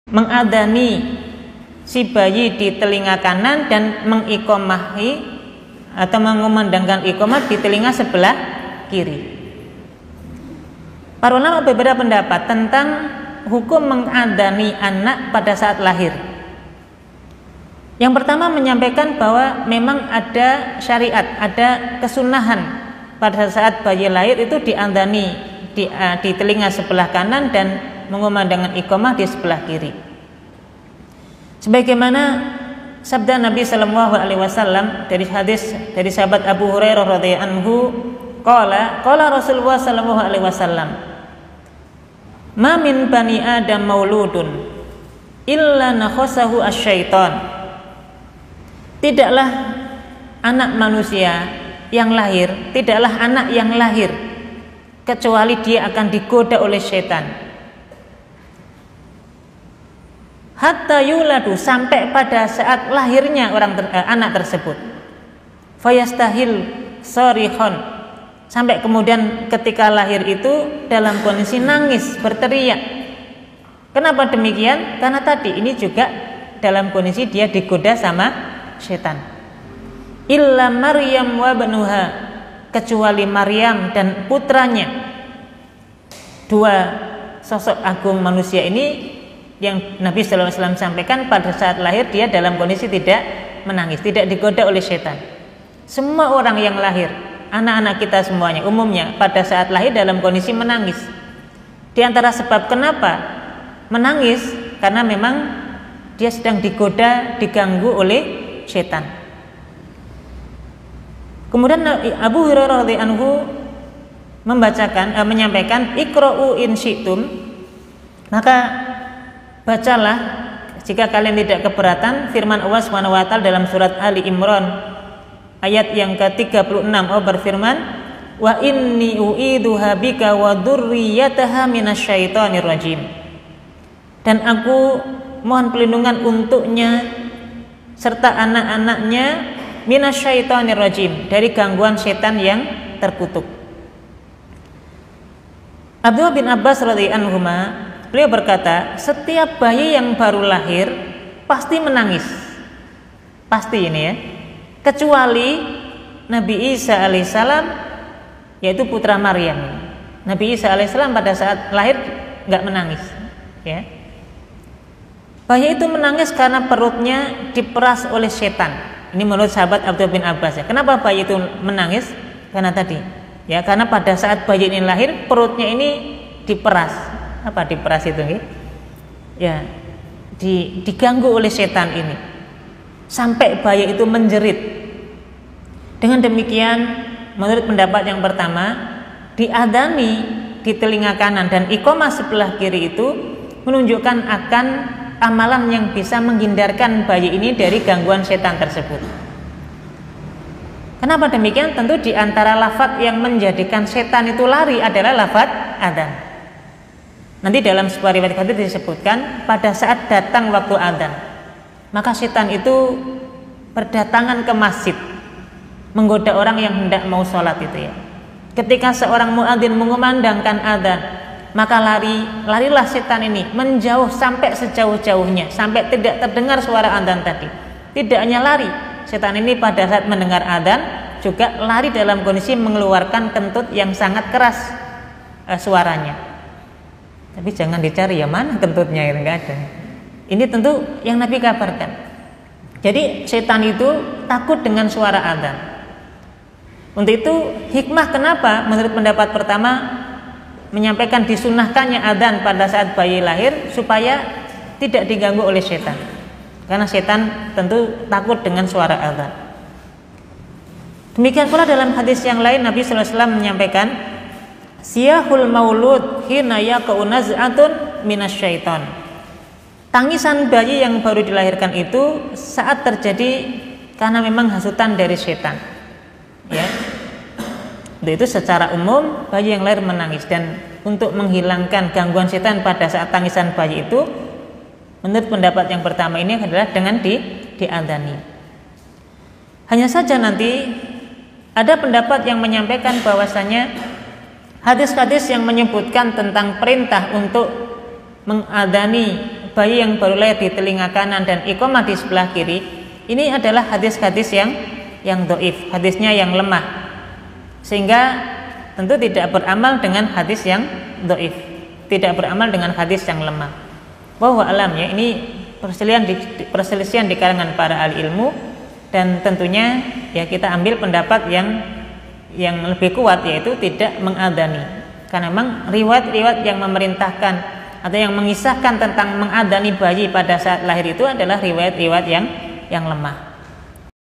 mengadani si bayi di telinga kanan dan mengiqomahi atau mengumandangkan iqomah di telinga sebelah kiri. Para ulama berbeda pendapat tentang hukum mengadani anak pada saat lahir. Yang pertama menyampaikan bahwa memang ada syariat, ada kesunahan pada saat bayi lahir itu diadani di telinga sebelah kanan dan mengumandangkan iqomah di sebelah kiri. Sebagaimana sabda Nabi Shallallahu Alaihi Wasallam dari hadis dari sahabat Abu Hurairah radhiyallahu anhu, qala Rasulullah Shallallahu Alaihi Wasallam, ma min bani Adam mauludun illa nakhasahu asyaiton. Tidaklah anak manusia yang lahir, tidaklah anak yang lahir kecuali dia akan digoda oleh setan. Hatta yuladu, sampai pada saat lahirnya anak tersebut. Fayastahil sarihon, sampai kemudian ketika lahir itu dalam kondisi nangis, berteriak. Kenapa demikian? Karena tadi ini juga dalam kondisi dia digoda sama setan. Illa Maryam wa banuha, kecuali Maryam dan putranya. Dua sosok agung manusia ini yang Nabi Sallallahu Alaihi Wasallam sampaikan pada saat lahir dia dalam kondisi tidak menangis, tidak digoda oleh setan. Semua orang yang lahir, anak-anak kita semuanya umumnya pada saat lahir dalam kondisi menangis. Di antara sebab kenapa menangis, karena memang dia sedang digoda, diganggu oleh setan. Kemudian Abu Hurairah radhiyallahu anhu menyampaikan iqra'u in syi'tum, maka bacalah jika kalian tidak keberatan firman Allah Subhanahu wa taala dalam surat Ali Imran ayat yang ke-36. Allah berfirman, wa inni u'iduha bika wa dzurriyyataha minasyaitonir rajim, dan aku mohon perlindungan untuknya serta anak-anaknya minasyaitonir rajim, dari gangguan setan yang terkutuk. Abdullah bin Abbas radhiyallahu anhu, beliau berkata, setiap bayi yang baru lahir pasti menangis, pasti ini ya, kecuali Nabi Isa alaihissalam, yaitu putra Maryam. Nabi Isa alaihissalam pada saat lahir nggak menangis, ya. Bayi itu menangis karena perutnya diperas oleh setan. Ini menurut sahabat Abdullah bin Abbas, ya. Kenapa bayi itu menangis? Karena tadi, ya, karena pada saat bayi ini lahir perutnya ini diperas. Apa diperas itu? Ya, diganggu oleh setan ini sampai bayi itu menjerit. Dengan demikian, menurut pendapat yang pertama, diadani di telinga kanan dan iqomah sebelah kiri itu menunjukkan akan amalan yang bisa menghindarkan bayi ini dari gangguan setan tersebut. Kenapa demikian? Tentu di antara lafaz yang menjadikan setan itu lari adalah lafaz adzan. Nanti dalam sebuah riwayat hadis disebutkan pada saat datang waktu adzan, maka setan itu berdatangan ke masjid menggoda orang yang hendak mau sholat itu, ya. Ketika seorang muadzin mengumandangkan adzan, maka larilah setan ini menjauh sampai sejauh-jauhnya, sampai tidak terdengar suara adzan tadi. Tidak hanya lari, setan ini pada saat mendengar adzan juga lari dalam kondisi mengeluarkan kentut yang sangat keras suaranya. Tapi jangan dicari ya mana kentutnya, itu enggak ada. Ini tentu yang Nabi kabarkan. Jadi setan itu takut dengan suara adzan. Untuk itu hikmah kenapa menurut pendapat pertama menyampaikan disunahkannya adzan pada saat bayi lahir, supaya tidak diganggu oleh setan. Karena setan tentu takut dengan suara adzan. Demikian pula dalam hadis yang lain Nabi sallallahu alaihi wasallam menyampaikan, siyahul maulud hina yaqa'u naz'atun minasyaiton. Tangisan bayi yang baru dilahirkan itu saat terjadi karena memang hasutan dari setan. Ya. Itu secara umum bayi yang lahir menangis, dan untuk menghilangkan gangguan setan pada saat tangisan bayi itu menurut pendapat yang pertama ini adalah dengan diadzani. Hanya saja nanti ada pendapat yang menyampaikan bahwasanya hadis-hadis yang menyebutkan tentang perintah untuk mengadzani bayi yang baru lahir di telinga kanan dan iqamah di sebelah kiri, ini adalah hadis-hadis yang dhaif, hadisnya yang lemah, sehingga tentu tidak beramal dengan hadis yang dhaif, tidak beramal dengan hadis yang lemah. Wallahu alam, ya, ini perselisihan di kalangan para ahli ilmu, dan tentunya ya kita ambil pendapat yang lebih kuat, yaitu tidak mengadani, karena memang riwayat-riwayat yang memerintahkan atau yang mengisahkan tentang mengadani bayi pada saat lahir itu adalah riwayat-riwayat yang lemah.